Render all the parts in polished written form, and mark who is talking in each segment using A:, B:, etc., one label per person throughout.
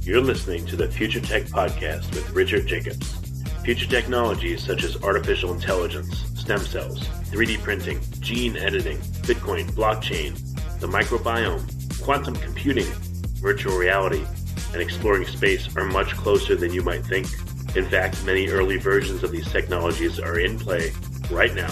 A: You're listening to the Future Tech Podcast with Richard Jacobs. Future technologies such as artificial intelligence, stem cells, 3D printing, gene editing, Bitcoin, blockchain, the microbiome, quantum computing, virtual reality, and exploring space are much closer than you might think. In fact, many early versions of these technologies are in play right now,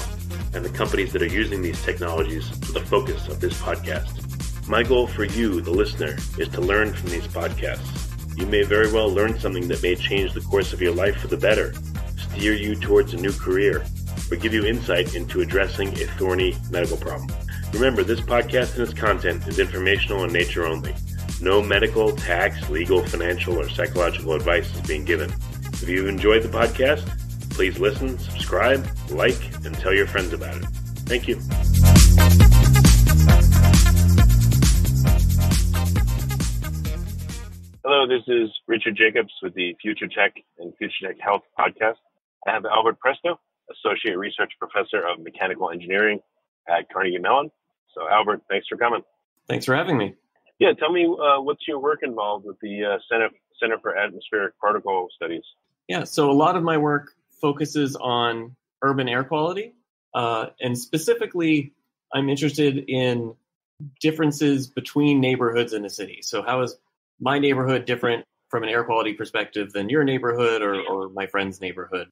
A: and the companies that are using these technologies are the focus of this podcast. My goal for you, the listener, is to learn from these podcasts. You may very well learn something that may change the course of your life for the better, steer you towards a new career, or give you insight into addressing a thorny medical problem. Remember, this podcast and its content is informational in nature only. No medical, tax, legal, financial, or psychological advice is being given. If you've enjoyed the podcast, please listen, subscribe, like, and tell your friends about it. Thank you. Hello, this is Richard Jacobs with the Future Tech and Future Tech Health podcast. I have Albert Presto, Associate Research Professor of Mechanical Engineering at Carnegie Mellon. So, Albert, thanks for coming.
B: Thanks for having me.
A: Yeah, tell me what's your work involved with the Center for Atmospheric Particle Studies?
B: Yeah, so a lot of my work focuses on urban air quality, and specifically, I'm interested in differences between neighborhoods in a city. So how is my neighborhood different from an air quality perspective than your neighborhood or my friend's neighborhood?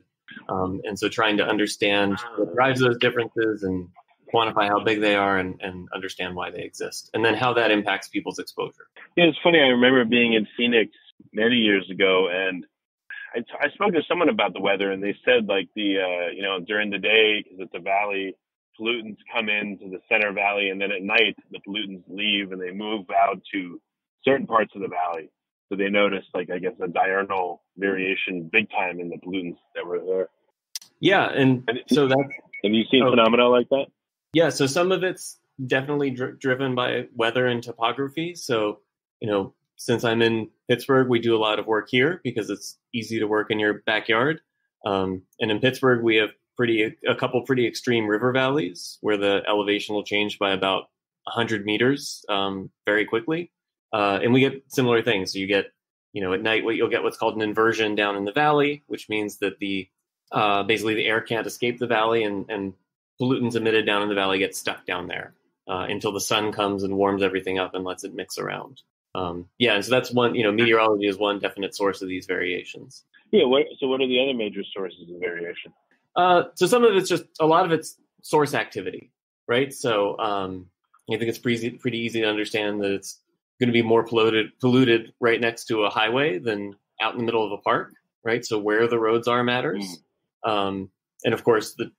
B: And so trying to understand what drives those differences and quantify how big they are and understand why they exist, and then how that impacts people's exposure.
A: Yeah, it's funny. I remember being in Phoenix many years ago, and I spoke to someone about the weather, and they said like during the day, because it's a valley, pollutants come into the center valley, and then at night the pollutants leave and they move out to certain parts of the valley. So they noticed, like, I guess, a diurnal variation big time in the pollutants that were there.
B: Yeah, and so that's...
A: Have you seen phenomena like that?
B: Yeah, so some of it's definitely driven by weather and topography. So, since I'm in Pittsburgh, we do a lot of work here because it's easy to work in your backyard. And in Pittsburgh, we have a couple pretty extreme river valleys where the elevation will change by about 100 meters very quickly. And we get similar things. So you get, at night, you'll get what's called an inversion down in the valley, which means that basically the air can't escape the valley, and pollutants emitted down in the valley get stuck down there until the sun comes and warms everything up and lets it mix around. And so that's one, meteorology is one definite source of these variations.
A: Yeah. So what are the other major sources of variation?
B: So some of it's a lot of it's source activity, right? So I think it's pretty easy to understand that it's going to be more polluted right next to a highway than out in the middle of a park, right? So where the roads are matters. And of course, the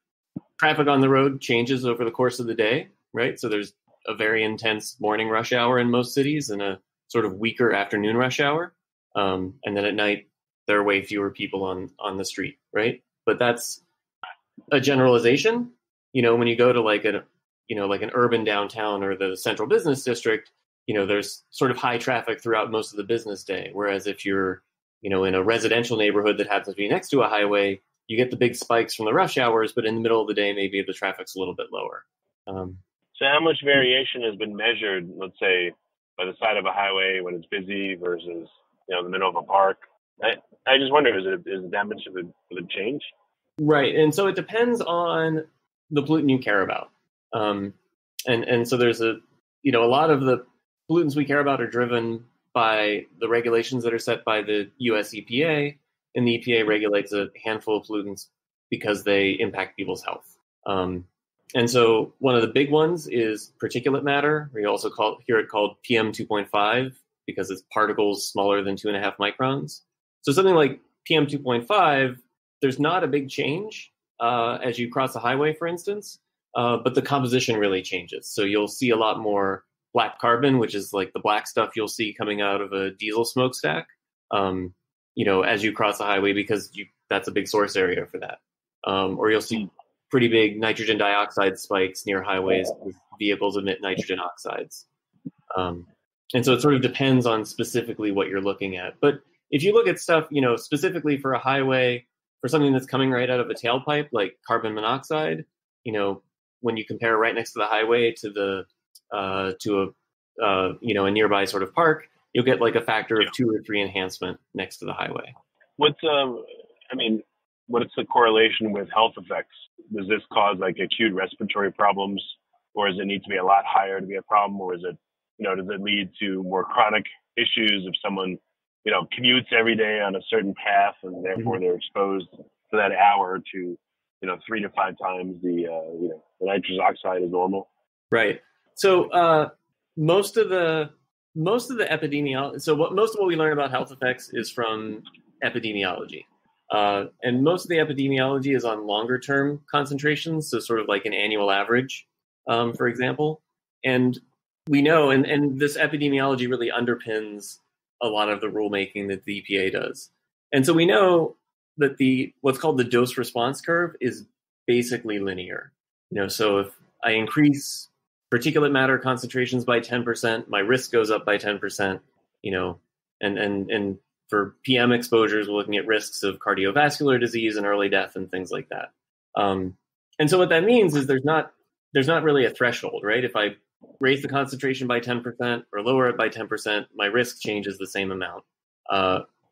B: traffic on the road changes over the course of the day, right? So there's a very intense morning rush hour in most cities and a sort of weaker afternoon rush hour. And then at night, there are way fewer people on the street, right? But that's a generalization. When you go to like an urban downtown or the central business district, there's sort of high traffic throughout most of the business day. Whereas if you're, in a residential neighborhood that happens to be next to a highway, you get the big spikes from the rush hours, but in the middle of the day, maybe the traffic's a little bit lower.
A: So how much variation has been measured, let's say, by the side of a highway when it's busy versus, the middle of a park? I just wonder, is it that much of a change?
B: Right. And so it depends on the pollutant you care about. And so there's a lot of the pollutants we care about are driven by the regulations that are set by the US EPA, and the EPA regulates a handful of pollutants because they impact people's health. And so one of the big ones is particulate matter. We also hear it called PM 2.5 because it's particles smaller than 2.5 microns. So something like PM 2.5, there's not a big change as you cross a highway, for instance, but the composition really changes. So you'll see a lot more black carbon, which is like the black stuff you'll see coming out of a diesel smokestack, as you cross the highway, because that's a big source area for that. Or you'll see pretty big nitrogen dioxide spikes near highways as vehicles emit nitrogen oxides. And so it sort of depends on specifically what you're looking at. But if you look at stuff, specifically for a highway, for something that's coming right out of a tailpipe, like carbon monoxide, when you compare right next to the highway to a nearby sort of park, you'll get like a factor of 2 or 3 enhancement next to the highway.
C: What's what's the correlation with health effects? Does this cause like acute respiratory problems, or does it need to be a lot higher to be a problem, or is it, does it lead to more chronic issues if someone, commutes every day on a certain path and therefore they're exposed for that hour to, 3 to 5 times the nitrous oxide is normal?
B: Right. So most of the epidemiology. So most of what we learn about health effects is from epidemiology, and most of the epidemiology is on longer term concentrations. So sort of like an annual average, for example. And we know, and this epidemiology really underpins a lot of the rulemaking that the EPA does. And so we know that what's called the dose response curve is basically linear. So if I increase particulate matter concentrations by 10%, my risk goes up by 10%, and for PM exposures, we're looking at risks of cardiovascular disease and early death and things like that. And so what that means is there's not really a threshold, right? If I raise the concentration by 10% or lower it by 10%, my risk changes the same amount,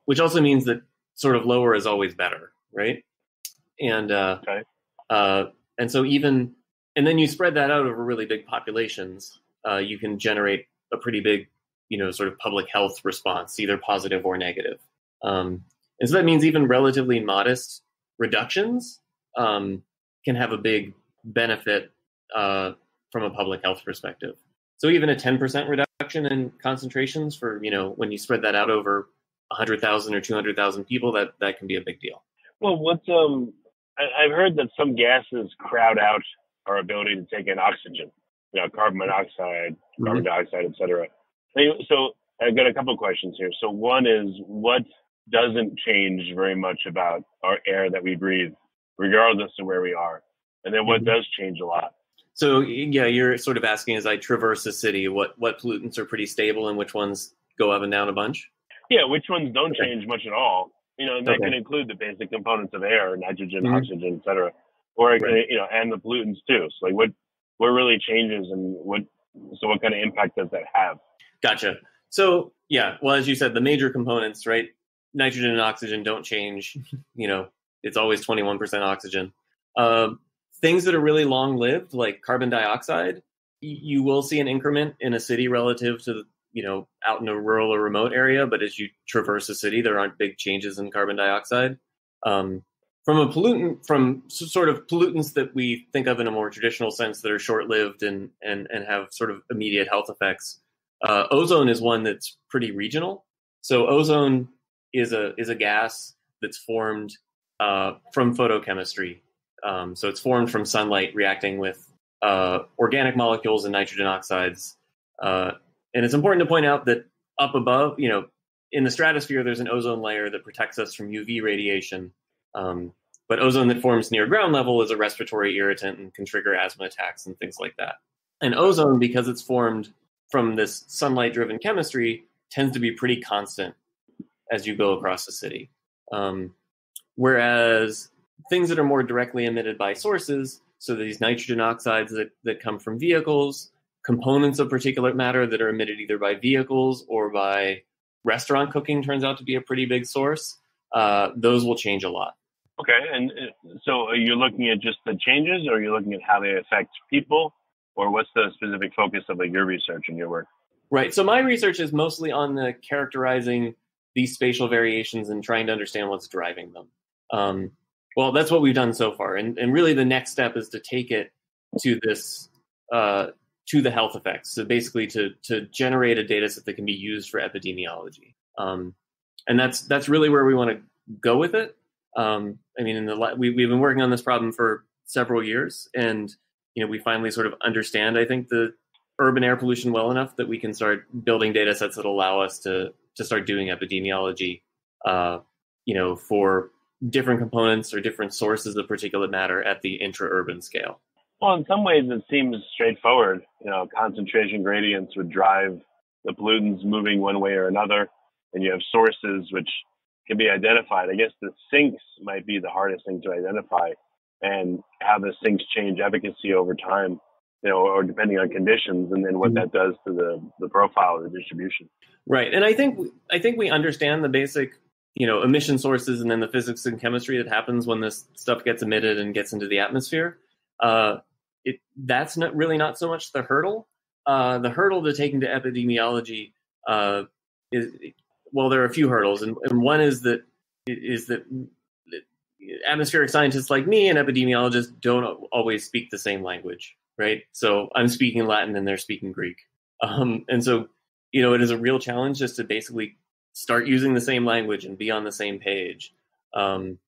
B: which also means that sort of lower is always better, right? And and so and then you spread that out over really big populations, you can generate a pretty big, sort of public health response, either positive or negative. And so that means even relatively modest reductions can have a big benefit from a public health perspective. So even a 10% reduction in concentrations for, when you spread that out over 100,000 or 200,000 people, that can be a big deal.
C: Well, I've heard that some gases crowd out our ability to take in oxygen, carbon monoxide, carbon dioxide, et cetera. So I've got a couple of questions here. So one is, what doesn't change very much about our air that we breathe, regardless of where we are? And then what does change a lot?
B: So yeah, you're sort of asking, as I traverse a city, what pollutants are pretty stable and which ones go up and down a bunch?
C: Yeah, which ones don't change much at all? And that can include the basic components of air, nitrogen, oxygen, et cetera, or and the pollutants too. So like, what really changes, and what kind of impact does that have?
B: Gotcha. So yeah, well, as you said, the major components, right? Nitrogen and oxygen don't change. It's always 21% oxygen. Things that are really long-lived, like carbon dioxide, you will see an increment in a city relative to, out in a rural or remote area. But as you traverse a city, there aren't big changes in carbon dioxide. From sort of pollutants that we think of in a more traditional sense that are short-lived and have sort of immediate health effects, ozone is one that's pretty regional. So ozone is a gas that's formed from photochemistry. So it's formed from sunlight reacting with organic molecules and nitrogen oxides. And it's important to point out that up above, in the stratosphere, there's an ozone layer that protects us from UV radiation. But ozone that forms near ground level is a respiratory irritant and can trigger asthma attacks and things like that. And ozone, because it's formed from this sunlight-driven chemistry, tends to be pretty constant as you go across the city. Whereas things that are more directly emitted by sources, so these nitrogen oxides that come from vehicles, components of particulate matter that are emitted either by vehicles or by restaurant cooking turns out to be a pretty big source, those will change a lot.
C: Okay, and so are you looking at just the changes, or are you looking at how they affect people, or what's the specific focus of your research and your work?
B: Right, so my research is mostly on the characterizing these spatial variations and trying to understand what's driving them. Well, that's what we've done so far, and really the next step is to take it to this to the health effects. So basically, to generate a data set that can be used for epidemiology, and that's really where we want to go with it. We've been working on this problem for several years, and we finally sort of understand, I think, the urban air pollution well enough that we can start building data sets that allow us to start doing epidemiology, for different components or different sources of particulate matter at the intra-urban scale.
C: Well, in some ways, it seems straightforward. Concentration gradients would drive the pollutants moving one way or another, and you have sources which can be identified. I guess the sinks might be the hardest thing to identify, and how the sinks change efficacy over time. or depending on conditions, and then what that does to the profile of the distribution.
B: Right. And I think we understand the basic, emission sources and then the physics and chemistry that happens when this stuff gets emitted and gets into the atmosphere. That's not so much the hurdle. The hurdle to taking to epidemiology is, well, there are a few hurdles, and one is that atmospheric scientists like me and epidemiologists don't always speak the same language, right? So I'm speaking Latin and they're speaking Greek. And so, it is a real challenge just to basically start using the same language and be on the same page. And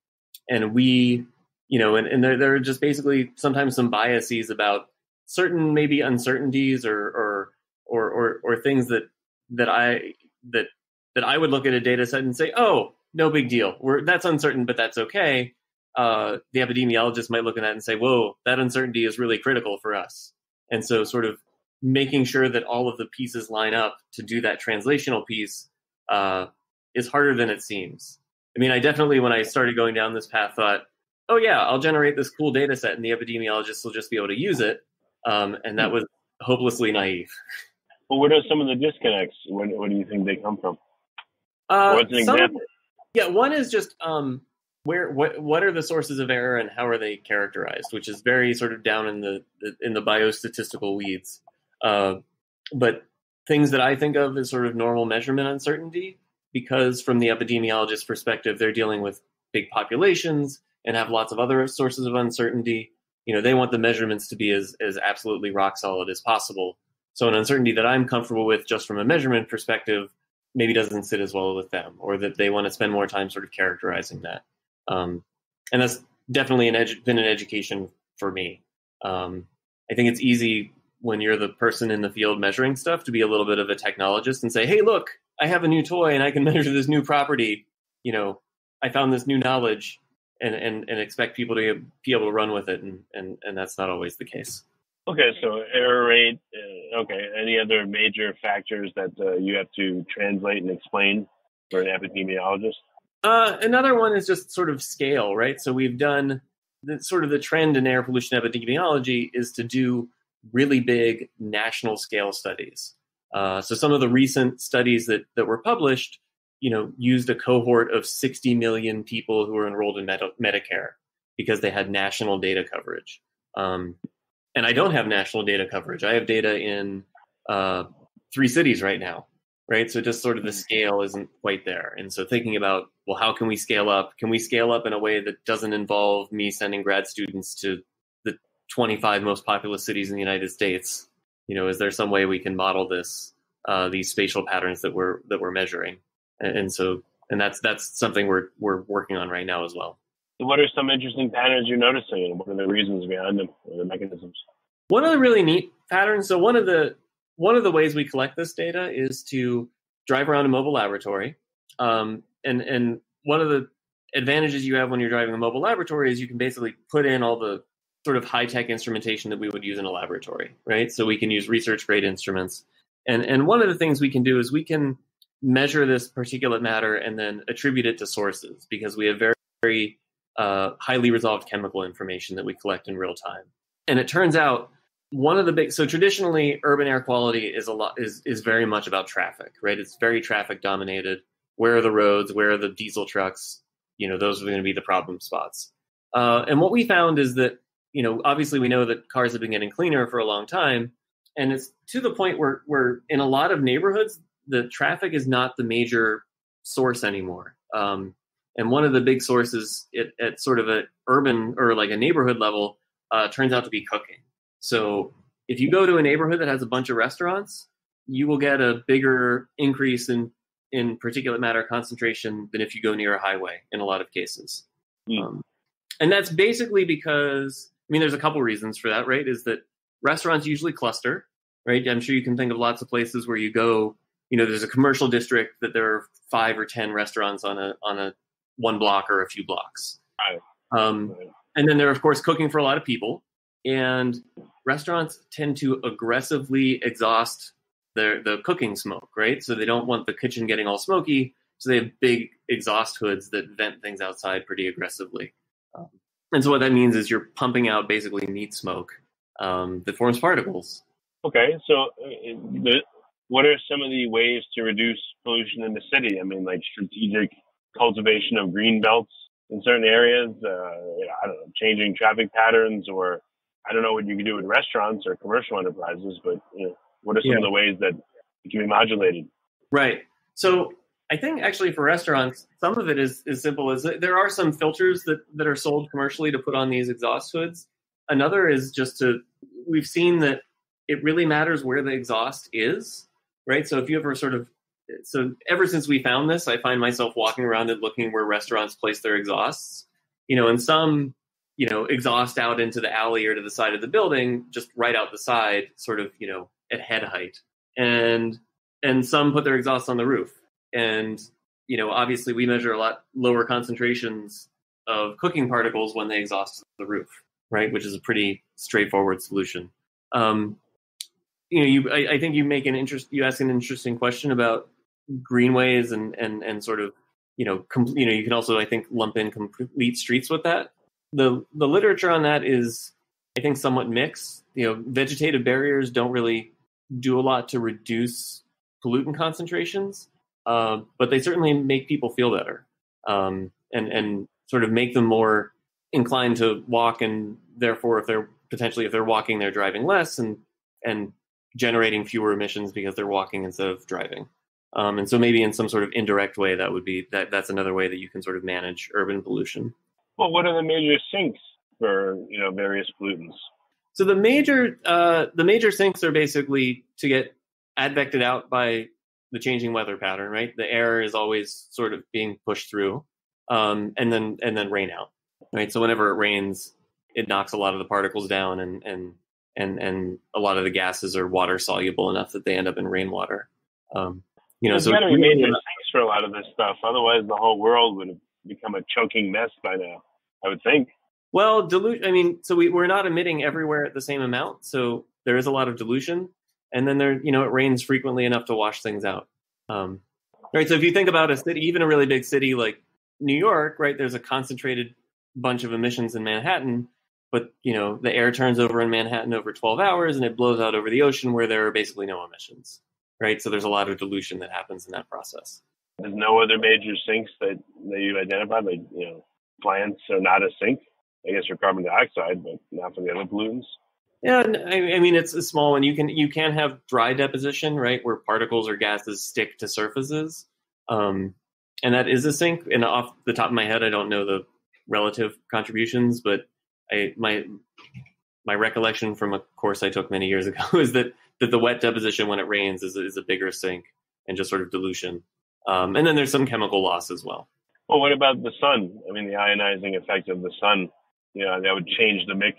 B: we, and there are just basically sometimes some biases about certain maybe uncertainties or things that I would look at a data set and say, oh, no big deal. That's uncertain, but that's okay. The epidemiologist might look at that and say, whoa, that uncertainty is really critical for us. And so sort of making sure that all of the pieces line up to do that translational piece is harder than it seems. I mean, I definitely, when I started going down this path, thought, oh yeah, I'll generate this cool data set and the epidemiologists will just be able to use it. And that was hopelessly naive.
C: Well, what are some of the disconnects? What do you think they come from? What's an example?
B: Yeah, one is just what are the sources of error and how are they characterized, which is very sort of down in the biostatistical weeds. But things that I think of as sort of normal measurement uncertainty, because from the epidemiologist's perspective, they're dealing with big populations and have lots of other sources of uncertainty. They want the measurements to be as absolutely rock solid as possible. So an uncertainty that I'm comfortable with just from a measurement perspective maybe doesn't sit as well with them, or that they want to spend more time sort of characterizing that. And that's definitely been an education for me. I think it's easy when you're the person in the field measuring stuff to be a little bit of a technologist and say, hey, look, I have a new toy and I can measure this new property. I found this new knowledge and expect people to be able to run with it. And that's not always the case.
C: Okay, so error rate. Okay, any other major factors that you have to translate and explain for an epidemiologist?
B: Another one is just sort of scale, right? So we've done the trend in air pollution epidemiology is to do really big national scale studies. So some of the recent studies that were published, used a cohort of 60 million people who were enrolled in Medicare because they had national data coverage. And I don't have national data coverage. I have data in 3 cities right now, right? So just sort of the scale isn't quite there. And so thinking about, well, how can we scale up? Can we scale up in a way that doesn't involve me sending grad students to the 25 most populous cities in the United States? Is there some way we can model these spatial patterns that we're measuring? And that's something we're working on right now as well.
C: So what are some interesting patterns you're noticing, and what are the reasons behind them, or the mechanisms?
B: One of the really neat patterns. So one of the ways we collect this data is to drive around a mobile laboratory. And one of the advantages you have when you're driving a mobile laboratory is you can basically put in all the sort of high-tech instrumentation that we would use in a laboratory, right? So we can use research-grade instruments. And one of the things we can do is we can measure this particulate matter and then attribute it to sources, because we have very, very highly resolved chemical information that we collect in real time. And it turns out so traditionally urban air quality is very much about traffic, right? It's very traffic dominated. Where are the roads? Where are the diesel trucks? Those are going to be the problem spots. And what we found is that, obviously we know that cars have been getting cleaner for a long time. And it's to the point where in a lot of neighborhoods, the traffic is not the major source anymore. And one of the big sources at sort of an urban or like a neighborhood level turns out to be cooking. So if you go to a neighborhood that has a bunch of restaurants, you will get a bigger increase in particulate matter concentration than if you go near a highway in a lot of cases. And that's basically because, there's a couple reasons for that, right? Is that restaurants usually cluster, right? I'm sure you can think of lots of places where you go, there's a commercial district that there are 5 or 10 restaurants on a one block or a few blocks. And then they're, of course, cooking for a lot of people. And restaurants tend to aggressively exhaust the cooking smoke, right? So they don't want the kitchen getting all smoky. So they have big exhaust hoods that vent things outside pretty aggressively. And so what that means is you're pumping out basically meat smoke that forms particles.
C: Okay, so what are some of the ways to reduce pollution in the city? I mean, like strategic cultivation of green belts in certain areas, I don't know, changing traffic patterns, or I don't know what you can do in restaurants or commercial enterprises, but what are some of the ways that it can be modulated?
B: Right. So I think actually for restaurants, some of it is as simple as there are some filters that are sold commercially to put on these exhaust hoods. Another is we've seen that it really matters where the exhaust is, right? So if you ever ever since we found this, I find myself walking around and looking where restaurants place their exhausts, and some, exhaust out into the alley or to the side of the building, just right out the side, sort of, at head height. And some put their exhaust on the roof. And, obviously we measure a lot lower concentrations of cooking particles when they exhaust the roof, right? Which is a pretty straightforward solution. I think you ask an interesting question about greenways and sort of, you can also, I think, lump in complete streets with that. The literature on that is, I think, somewhat mixed. Vegetative barriers don't really do a lot to reduce pollutant concentrations, but they certainly make people feel better, and sort of make them more inclined to walk, and therefore, if they're walking, they're driving less and generating fewer emissions because they're walking instead of driving. And so maybe in some sort of indirect way, that's another way that you can sort of manage urban pollution.
C: Well, what are the major sinks for various pollutants?
B: So the major sinks are basically to get advected out by the changing weather pattern, right? The air is always sort of being pushed through, and then rain out, right? So whenever it rains, it knocks a lot of the particles down, and a lot of the gases are water soluble enough that they end up in rainwater.
C: There's got to be major sinks for a lot of this stuff. Otherwise, the whole world would have become a choking mess by now, I would think.
B: Well, so we're not emitting everywhere at the same amount. So there is a lot of dilution. And then it rains frequently enough to wash things out. Right. So if you think about a city, even a really big city like New York, right, there's a concentrated bunch of emissions in Manhattan, but, the air turns over in Manhattan over 12 hours and it blows out over the ocean where there are basically no emissions. Right. So there's a lot of dilution that happens in that process.
C: There's no other major sinks that you identified, like, plants are not a sink, I guess, for carbon dioxide, but not for the other pollutants.
B: Yeah, I mean, it's a small one. You can have dry deposition, right, where particles or gases stick to surfaces, and that is a sink. And off the top of my head, I don't know the relative contributions, but my recollection from a course I took many years ago is that the wet deposition when it rains is a bigger sink and just sort of dilution. And then there's some chemical loss as well.
C: Well, what about the sun? I mean, the ionizing effect of the sun, that would change the mix.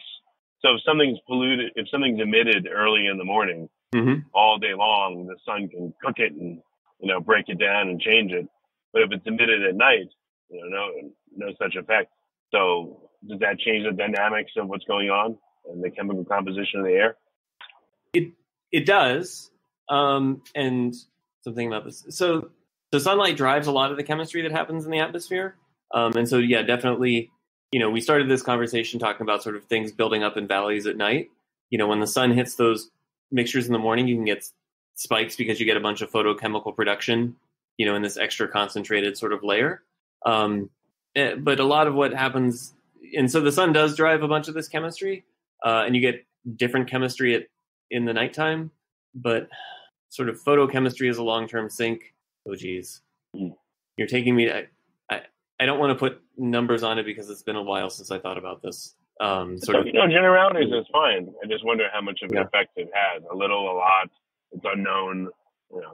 C: So if something's polluted, if something's emitted early in the morning, all day long, the sun can cook it and, break it down and change it. But if it's emitted at night, no such effect. So does that change the dynamics of what's going on and the chemical composition of the air?
B: It does. And something about this. So sunlight drives a lot of the chemistry that happens in the atmosphere. And so, yeah, definitely, we started this conversation talking about sort of things building up in valleys at night. When the sun hits those mixtures in the morning, you can get spikes because you get a bunch of photochemical production, in this extra concentrated sort of layer. But a lot of what happens, and so the sun does drive a bunch of this chemistry, and you get different chemistry in the nighttime, but sort of photochemistry is a long-term sink. Oh, geez. You're taking me to, I don't want to put numbers on it because it's been a while since I thought about this.
C: Generalities is fine. I just wonder how much of an effect it has. A little, a lot, it's unknown,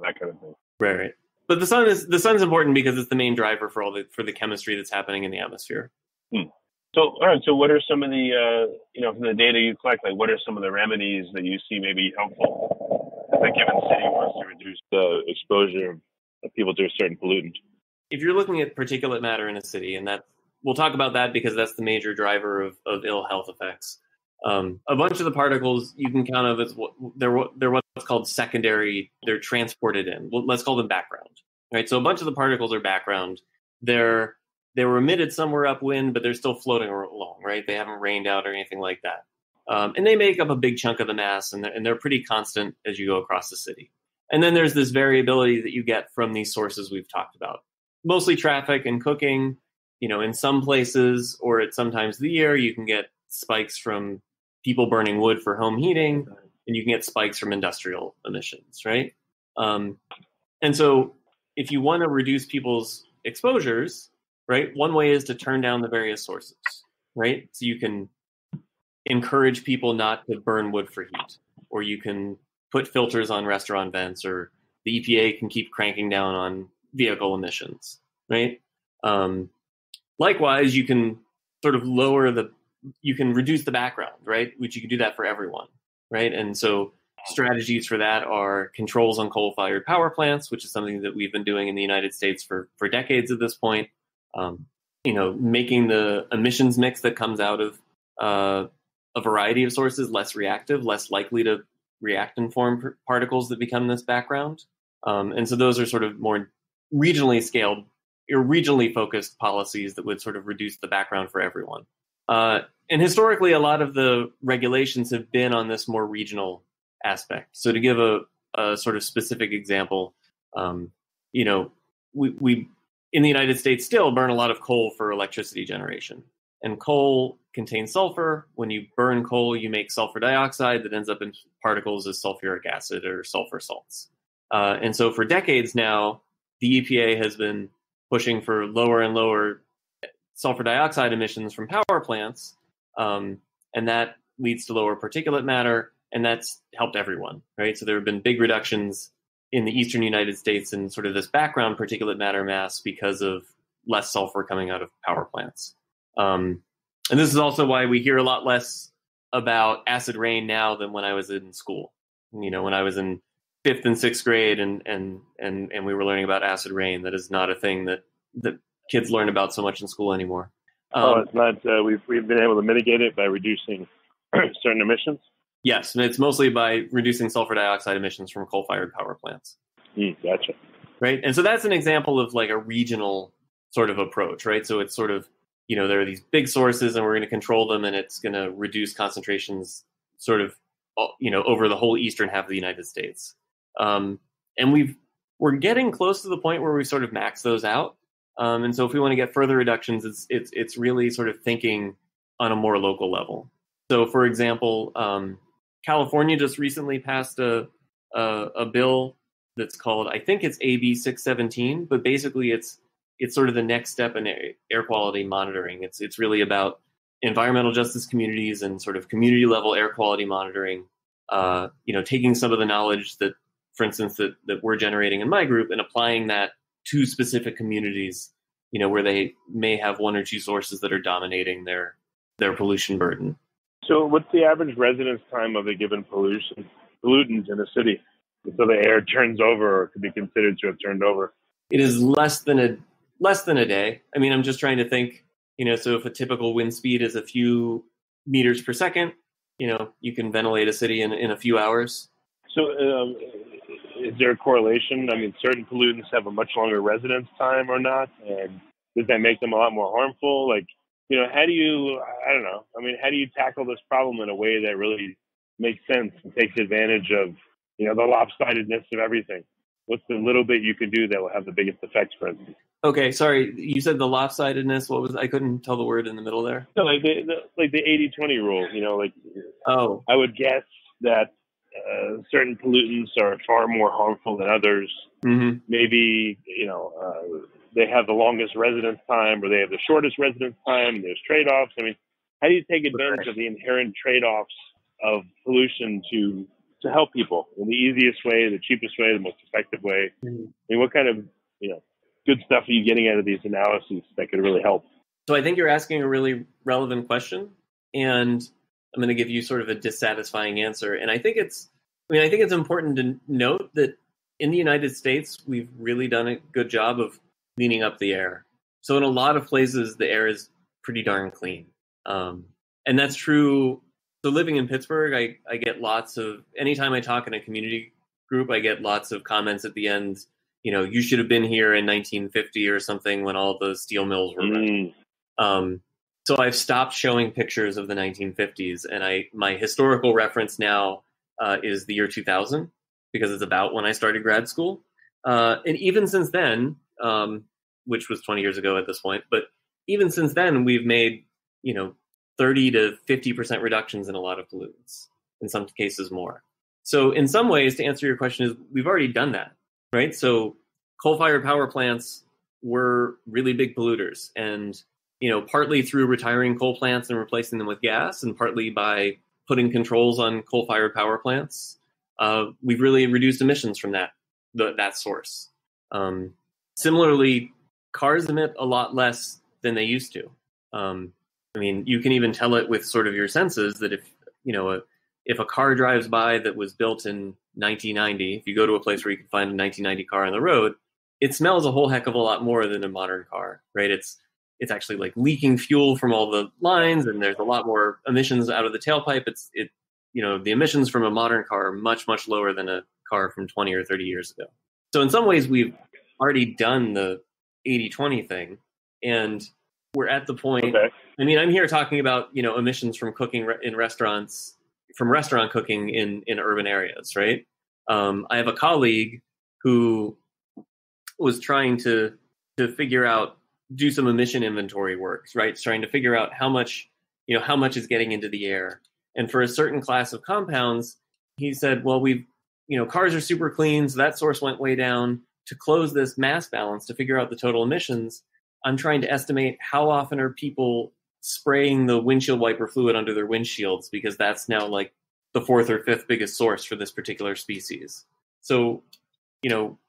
C: that kind of thing.
B: Right. But the sun's important because it's the main driver for the chemistry that's happening in the atmosphere.
C: So, all right. So what are some of the, from the data you collect, like what are some of the remedies that you see may be helpful if a given city wants to reduce the exposure of people to a certain pollutant?
B: If you're looking at particulate matter in a city, and we'll talk about that because that's the major driver of ill health effects. A bunch of the particles you can count of as they're what's called secondary. They're transported in. Let's call them background. Right. So a bunch of the particles are background. They were emitted somewhere upwind, but they're still floating along. Right. They haven't rained out or anything like that. And they make up a big chunk of the mass, and they're pretty constant as you go across the city. And then there's this variability that you get from these sources we've talked about. Mostly traffic and cooking. In some places or at some times of the year, you can get spikes from people burning wood for home heating, and you can get spikes from industrial emissions, right? And so if you want to reduce people's exposures, right, one way is to turn down the various sources, right? So you can encourage people not to burn wood for heat, or you can put filters on restaurant vents, or the EPA can keep cranking down on vehicle emissions, right? Likewise, you can sort of you can reduce the background, right? Which you can do that for everyone, right? And so strategies for that are controls on coal-fired power plants, which is something that we've been doing in the United States for decades at this point. Making the emissions mix that comes out of a variety of sources less reactive, less likely to react and form particles that become this background. And so those are sort of more regionally scaled or regionally focused policies that would sort of reduce the background for everyone. And historically, a lot of the regulations have been on this more regional aspect. So to give a sort of specific example, we in the United States still burn a lot of coal for electricity generation. And coal contains sulfur. When you burn coal, you make sulfur dioxide that ends up in particles as sulfuric acid or sulfur salts. And so for decades now, the EPA has been pushing for lower and lower sulfur dioxide emissions from power plants. And that leads to lower particulate matter. And that's helped everyone, right? So there have been big reductions in the eastern United States in sort of this background particulate matter mass because of less sulfur coming out of power plants. And this is also why we hear a lot less about acid rain now than when I was in school. When I was in 5th and 6th grade and we were learning about acid rain, that is not a thing that kids learn about so much in school anymore.
C: It's not. We've been able to mitigate it by reducing certain emissions.
B: Yes, and it's mostly by reducing sulfur dioxide emissions from coal-fired power plants.
C: Gotcha.
B: Right, and so that's an example of like a regional sort of approach, right? So it's sort of, there are these big sources and we're going to control them, and it's going to reduce concentrations sort of, over the whole eastern half of the United States. And we're getting close to the point where we sort of max those out. And so if we want to get further reductions, it's really sort of thinking on a more local level. So, for example, California just recently passed a bill that's called, I think it's AB 617, but basically it's sort of the next step in air quality monitoring. It's really about environmental justice communities and sort of community level air quality monitoring. Taking some of the knowledge that, for instance, that we're generating in my group and applying that to specific communities, where they may have one or two sources that are dominating their pollution burden.
C: So what's the average residence time of a given pollutant in a city until the air turns over or could be considered to have turned over?
B: It is less than a day. I mean, I'm just trying to think, so if a typical wind speed is a few meters per second, you can ventilate a city in a few hours.
C: So is there a correlation? I mean, certain pollutants have a much longer residence time or not? And does that make them a lot more harmful? Like, how do you tackle this problem in a way that really makes sense and takes advantage of, the lopsidedness of everything? What's the little bit you can do that will have the biggest effects, for instance?
B: Okay, sorry, you said the lopsidedness. What was? I couldn't tell the word in the middle there.
C: No, like the 80-20 rule.
B: Oh,
C: I would guess that certain pollutants are far more harmful than others.
B: Mm-hmm.
C: Maybe they have the longest residence time, or they have the shortest residence time. There's trade-offs. I mean, how do you take advantage of the inherent trade-offs of pollution to help people in the easiest way, the cheapest way, the most effective way?
B: Mm-hmm.
C: I mean, what kind of good stuff are you getting out of these analyses that could really help?
B: So I think you're asking a really relevant question, and I'm going to give you sort of a dissatisfying answer. And I think it's important to note that in the United States, we've really done a good job of cleaning up the air. So in a lot of places, the air is pretty darn clean. And that's true. So living in Pittsburgh, I get lots of, anytime I talk in a community group, I get lots of comments at the end, you should have been here in 1950 or something when all the steel mills were running. So I've stopped showing pictures of the 1950s, and my historical reference now is the year 2000, because it's about when I started grad school. And even since then, which was 20 years ago at this point, but even since then, we've made, 30 to 50% reductions in a lot of pollutants, in some cases more. So in some ways, to answer your question, is we've already done that, right? So coal-fired power plants were really big polluters, and partly through retiring coal plants and replacing them with gas, and partly by putting controls on coal-fired power plants, we've really reduced emissions from that source. Similarly, cars emit a lot less than they used to. You can even tell it with sort of your senses that if a car drives by that was built in 1990, if you go to a place where you can find a 1990 car on the road, it smells a whole heck of a lot more than a modern car, right? It's actually like leaking fuel from all the lines, and there's a lot more emissions out of the tailpipe. The emissions from a modern car are much, much lower than a car from 20 or 30 years ago. So in some ways, we've already done the 80-20 thing, and we're at the point.
C: Okay.
B: I'm here talking about emissions from cooking in restaurants, from restaurant cooking in urban areas, right? I have a colleague who was trying to do some emission inventory work, right? Trying to figure out how much is getting into the air. And for a certain class of compounds, he said, well, cars are super clean, so that source went way down. To close this mass balance, to figure out the total emissions, I'm trying to estimate how often are people spraying the windshield wiper fluid under their windshields, because that's now like the fourth or fifth biggest source for this particular species. So,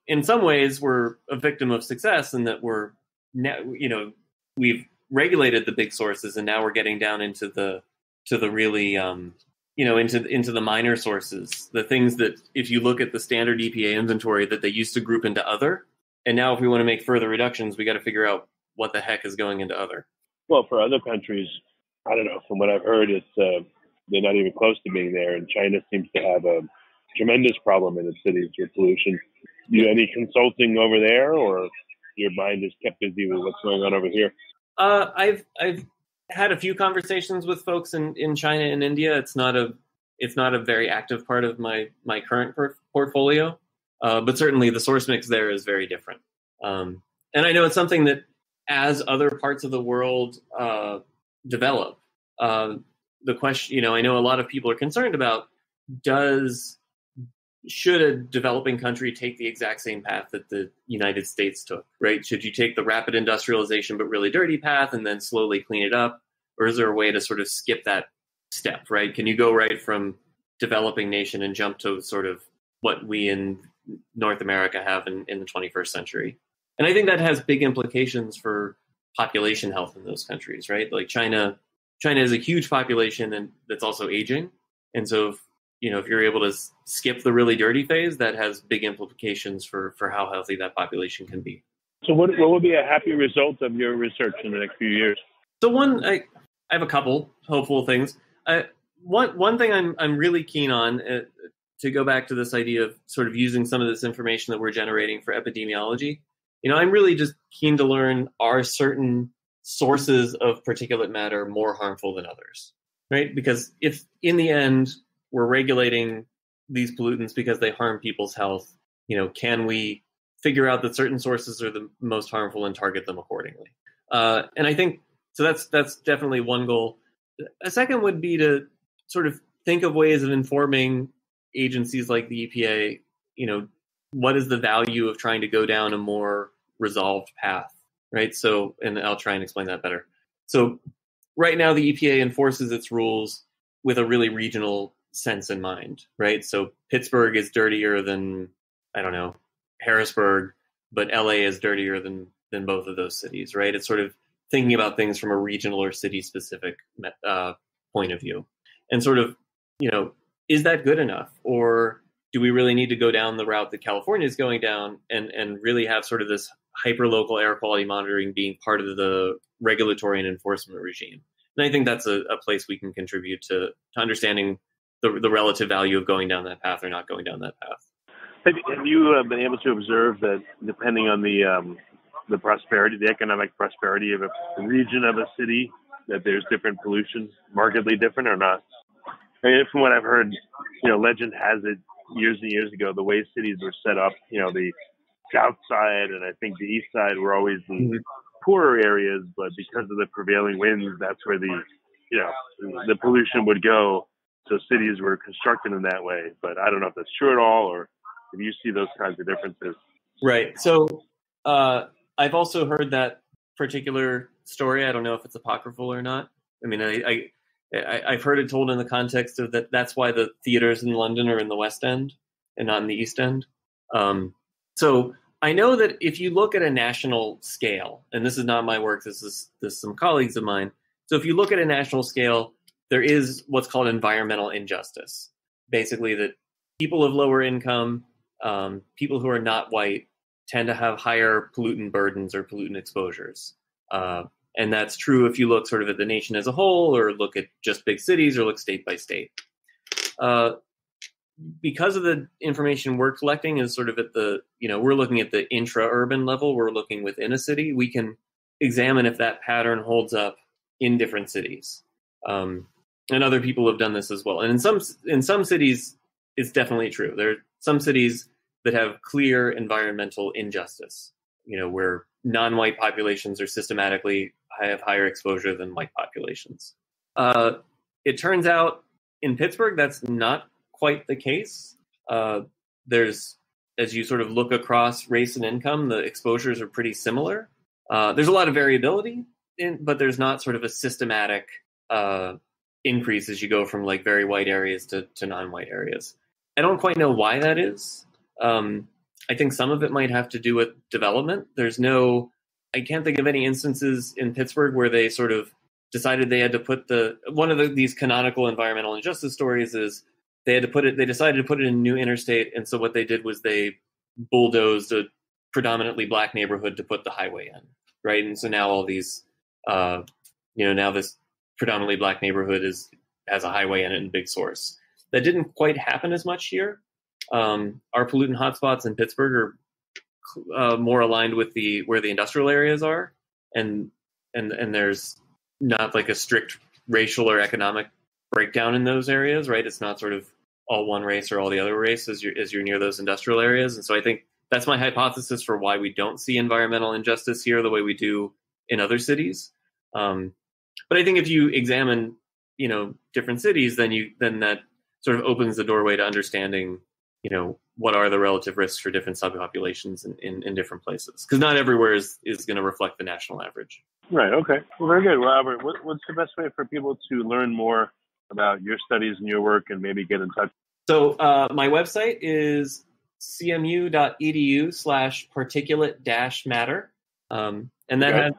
B: in some ways, we're a victim of success in that we've regulated the big sources, and now we're getting down into the really, into the minor sources, the things that if you look at the standard EPA inventory that they used to group into other, and now if we want to make further reductions, we got to figure out what the heck is going into other.
C: Well, for other countries, I don't know. From what I've heard, it's they're not even close to being there, and China seems to have a tremendous problem in its cities with pollution. Do you do any consulting over there, or your mind is kept busy with what's going on over here?
B: I've had a few conversations with folks in China and India. It's not a very active part of my current portfolio, but certainly the source mix there is very different. And I know it's something that as other parts of the world develop, the question, I know a lot of people are concerned about, should a developing country take the exact same path that the United States took, right? Should you take the rapid industrialization but really dirty path and then slowly clean it up? Or is there a way to sort of skip that step, right? Can you go right from developing nation and jump to sort of what we in North America have in the 21st century? And I think that has big implications for population health in those countries, right? Like China has a huge population and that's also aging. And so if you're able to skip the really dirty phase, that has big implications for how healthy that population can be.
C: So what would be a happy result of your research in the next few years?
B: So I have a couple hopeful things. One thing I'm really keen on, to go back to this idea of sort of using some of this information that we're generating for epidemiology, I'm really just keen to learn, are certain sources of particulate matter more harmful than others, right? Because if in the end we're regulating these pollutants because they harm people's health, can we figure out that certain sources are the most harmful and target them accordingly? And I think, so that's definitely one goal. A second would be to sort of think of ways of informing agencies like the EPA, what is the value of trying to go down a more resolved path, right? So, and I'll try and explain that better. So right now the EPA enforces its rules with a really regional sense in mind, right? So Pittsburgh is dirtier than, Harrisburg, but LA is dirtier than both of those cities, right? It's sort of thinking about things from a regional or city-specific point of view. And sort of, is that good enough? Or do we really need to go down the route that California is going down and really have sort of this hyper-local air quality monitoring being part of the regulatory and enforcement regime? And I think that's a place we can contribute to understanding the relative value of going down that path or not going down that path.
C: Have you been able to observe that depending on the prosperity, the economic prosperity of a region of a city, that there's different pollution, markedly different or not? I mean, from what I've heard, legend has it years and years ago, the way cities were set up, the south side and I think the east side were always the poorer areas, but because of the prevailing winds, that's where the pollution would go. So cities were constructed in that way. But I don't know if that's true at all, or if you see those kinds of differences.
B: Right. So I've also heard that particular story. I don't know if it's apocryphal or not. I mean, I've heard it told in the context of that's why the theaters in London are in the West End and not in the East End. So I know that if you look at a national scale, and this is not my work, this is some colleagues of mine. So if you look at a national scale, there is what's called environmental injustice. Basically that people of lower income, people who are not white, tend to have higher pollutant burdens or pollutant exposures. And that's true if you look sort of at the nation as a whole, or look at just big cities, or look state by state. Because of the information we're collecting is sort of at we're looking at the intra-urban level, we're looking within a city, we can examine if that pattern holds up in different cities. And other people have done this as well. And in some cities, it's definitely true. There are some cities that have clear environmental injustice, where non-white populations are systematically have higher exposure than white populations. It turns out in Pittsburgh, that's not quite the case. There's, as you sort of look across race and income, the exposures are pretty similar. There's a lot of variability, but there's not sort of a systematic increase as you go from like very white areas to non-white areas. I don't quite know why that is. I think some of it might have to do with development. I can't think of any instances in Pittsburgh where they sort of decided they had to put these canonical environmental injustice stories is they decided to put it in a new interstate. And so what they did was they bulldozed a predominantly black neighborhood to put the highway in. Right. And so now all these, now this predominantly black neighborhood has a highway in it and Big Source. That didn't quite happen as much here. Our pollutant hotspots in Pittsburgh are more aligned with where the industrial areas are, and there's not like a strict racial or economic breakdown in those areas, right? It's not sort of all one race or all the other race as you're near those industrial areas, and so I think that's my hypothesis for why we don't see environmental injustice here the way we do in other cities. But I think if you examine, different cities, then that sort of opens the doorway to understanding, what are the relative risks for different subpopulations in different places? Because not everywhere is going to reflect the national average.
C: Right. Okay. Well, very good. Well, Albert, what's the best way for people to learn more about your studies and your work and maybe get in touch?
B: So my website is CMU.edu/particulate-matter. And that has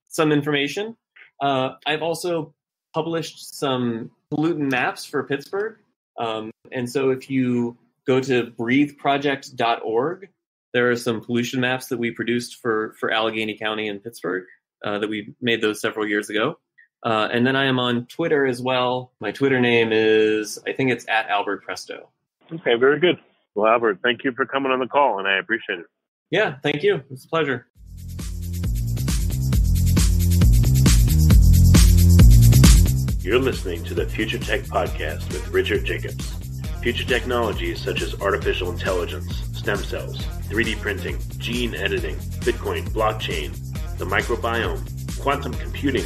B: some information. I've also published some pollutant maps for Pittsburgh. And so if you go to breatheproject.org, there are some pollution maps that we produced for Allegheny County and Pittsburgh that we made those several years ago. And then I am on Twitter as well. My Twitter name is, I think it's @AlbertPresto.
C: Okay, very good. Well, Albert, thank you for coming on the call, and I appreciate it.
B: Yeah, thank you. It's a pleasure.
A: You're listening to the Future Tech Podcast with Richard Jacobs. Future technologies such as artificial intelligence, stem cells, 3D printing, gene editing, Bitcoin, blockchain, the microbiome, quantum computing,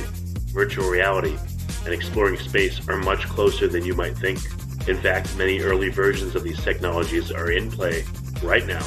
A: virtual reality, and exploring space are much closer than you might think. In fact, many early versions of these technologies are in play right now,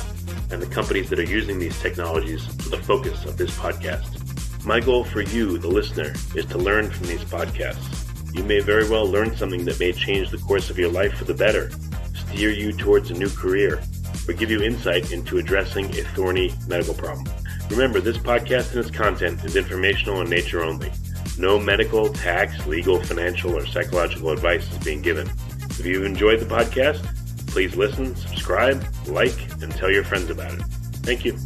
A: and the companies that are using these technologies are the focus of this podcast. My goal for you, the listener, is to learn from these podcasts. You may very well learn something that may change the course of your life for the better, steer you towards a new career, or give you insight into addressing a thorny medical problem. Remember, this podcast and its content is informational in nature only. No medical, tax, legal, financial, or psychological advice is being given. If you've enjoyed the podcast, please listen, subscribe, like, and tell your friends about it. Thank you.